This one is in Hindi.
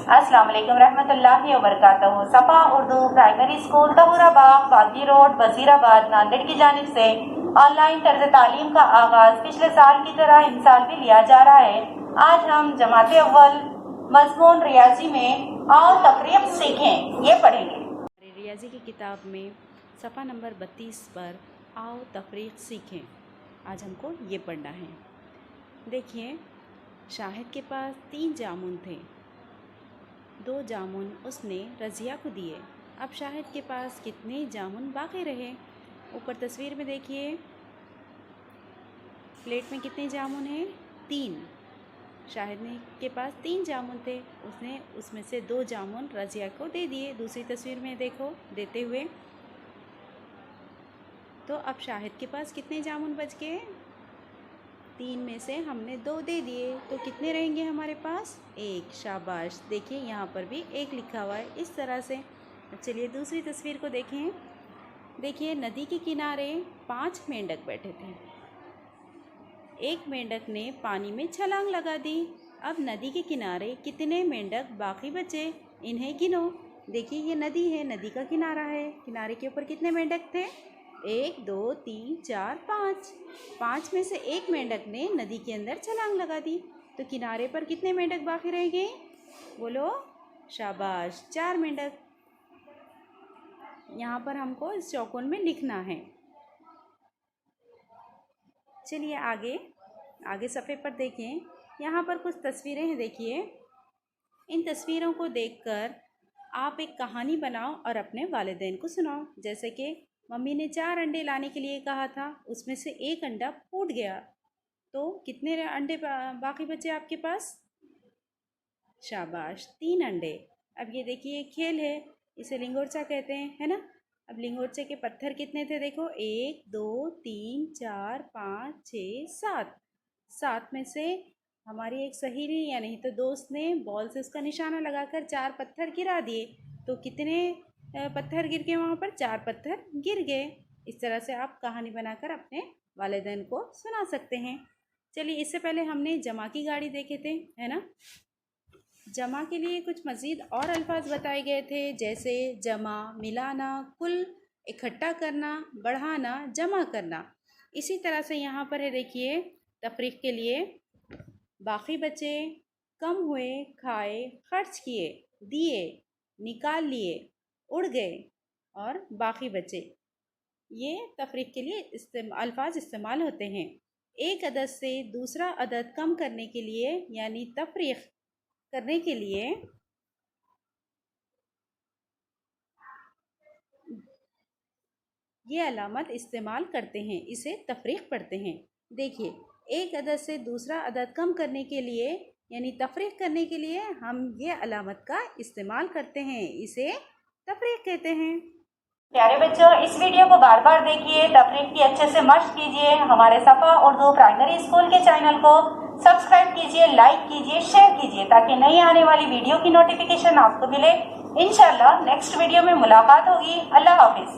अस्सलाम वालेकुम रहमतुल्लाहि व बरकातहू। सफ़ा उर्दू प्राइमरी स्कूल तहुराबाग बागी रोड वजीराबाद नांदेड़ की जानिब से ऑनलाइन तर्ज तालीम का आगाज पिछले साल की तरह इन साल भी लिया जा रहा है। आज हम जमात अव्वल मज़मून रियाजी में आओ तफरीक सीखें ये पढ़ेंगे। रियाजी की किताब में सफ़ा नंबर 32 पर आओ तफरीक सीखें, आज हमको ये पढ़ना है। देखिए, शाहिद के पास 3 जामुन थे। 2 जामुन उसने रज़िया को दिए। अब शाहिद के पास कितने जामुन बाकी रहे? ऊपर तस्वीर में देखिए, प्लेट में कितने जामुन हैं? 3। शाहिद के पास 3 जामुन थे, उसने उसमें से 2 जामुन रज़िया को दे दिए। दूसरी तस्वीर में देखो देते हुए। तो अब शाहिद के पास कितने जामुन बच गए? 3 में से हमने 2 दे दिए, तो कितने रहेंगे हमारे पास? 1। शाबाश, देखिए यहाँ पर भी 1 लिखा हुआ है इस तरह से। चलिए दूसरी तस्वीर को देखें। देखिए, नदी के किनारे 5 मेंढक बैठे थे। एक मेंढक ने पानी में छलांग लगा दी। अब नदी के किनारे कितने मेंढक बाकी बचे, इन्हें गिनो। देखिए, ये नदी है, नदी का किनारा है। किनारे के ऊपर कितने मेंढक थे? 1 2 3 4 5। 5 में से 1 मेंढक ने नदी के अंदर छलांग लगा दी, तो किनारे पर कितने मेंढक बाकी रह गए? बोलो, शाबाश, 4 मेंढक। यहाँ पर हमको इस चौकोन में लिखना है। चलिए आगे सफ़े पर देखें। यहाँ पर कुछ तस्वीरें हैं। देखिए, इन तस्वीरों को देखकर आप एक कहानी बनाओ और अपने वालिदैन को सुनाओ। जैसे कि मम्मी ने 4 अंडे लाने के लिए कहा था, उसमें से 1 अंडा फूट गया, तो कितने अंडे बाकी बचे आपके पास? शाबाश, 3 अंडे। अब ये देखिए, एक खेल है, इसे लिंगोरचा कहते हैं, है ना। अब लिंगोरचे के पत्थर कितने थे? देखो, 1 2 3 4 5 6 7। 7 में से हमारी एक सहेली या नहीं तो दोस्त ने बॉल से उसका निशाना लगाकर 4 पत्थर गिरा दिए, तो कितने पत्थर गिर गए? वहाँ पर 4 पत्थर गिर गए। इस तरह से आप कहानी बनाकर अपने वालिदैन को सुना सकते हैं। चलिए, इससे पहले हमने जमा की गाड़ी देखे थे, है ना। जमा के लिए कुछ मज़ीद और अल्फाज बताए गए थे, जैसे जमा, मिलाना, कुल, इकट्ठा करना, बढ़ाना, जमा करना। इसी तरह से यहाँ पर है, देखिए, तफरीक के लिए बाकी बचे, कम हुए, खाए, खर्च किए, दिए, निकाल लिए, उड़ गए और बाकी बचे। ये तफरीक के लिए अल्फाज इस्तेमाल होते हैं। एक अदद से दूसरा अदद कम करने के लिए यानी तफरीक करने के लिए ये अलामत इस्तेमाल करते हैं, इसे तफरीक पढ़ते हैं। देखिए, एक अदद से दूसरा अदद कम करने के लिए यानी तफरीक करने के लिए हम ये अलामत का इस्तेमाल करते हैं, इसे तफरीक कहते हैं। प्यारे बच्चों, इस वीडियो को बार बार देखिए, तफरीक की अच्छे से मश्क कीजिए। हमारे सफ़ा उर्दू प्राइमरी स्कूल के चैनल को सब्सक्राइब कीजिए, लाइक कीजिए, शेयर कीजिए, ताकि नई आने वाली वीडियो की नोटिफिकेशन आपको मिले। इंशाल्लाह नेक्स्ट वीडियो में मुलाकात होगी। अल्लाह हाफिज़।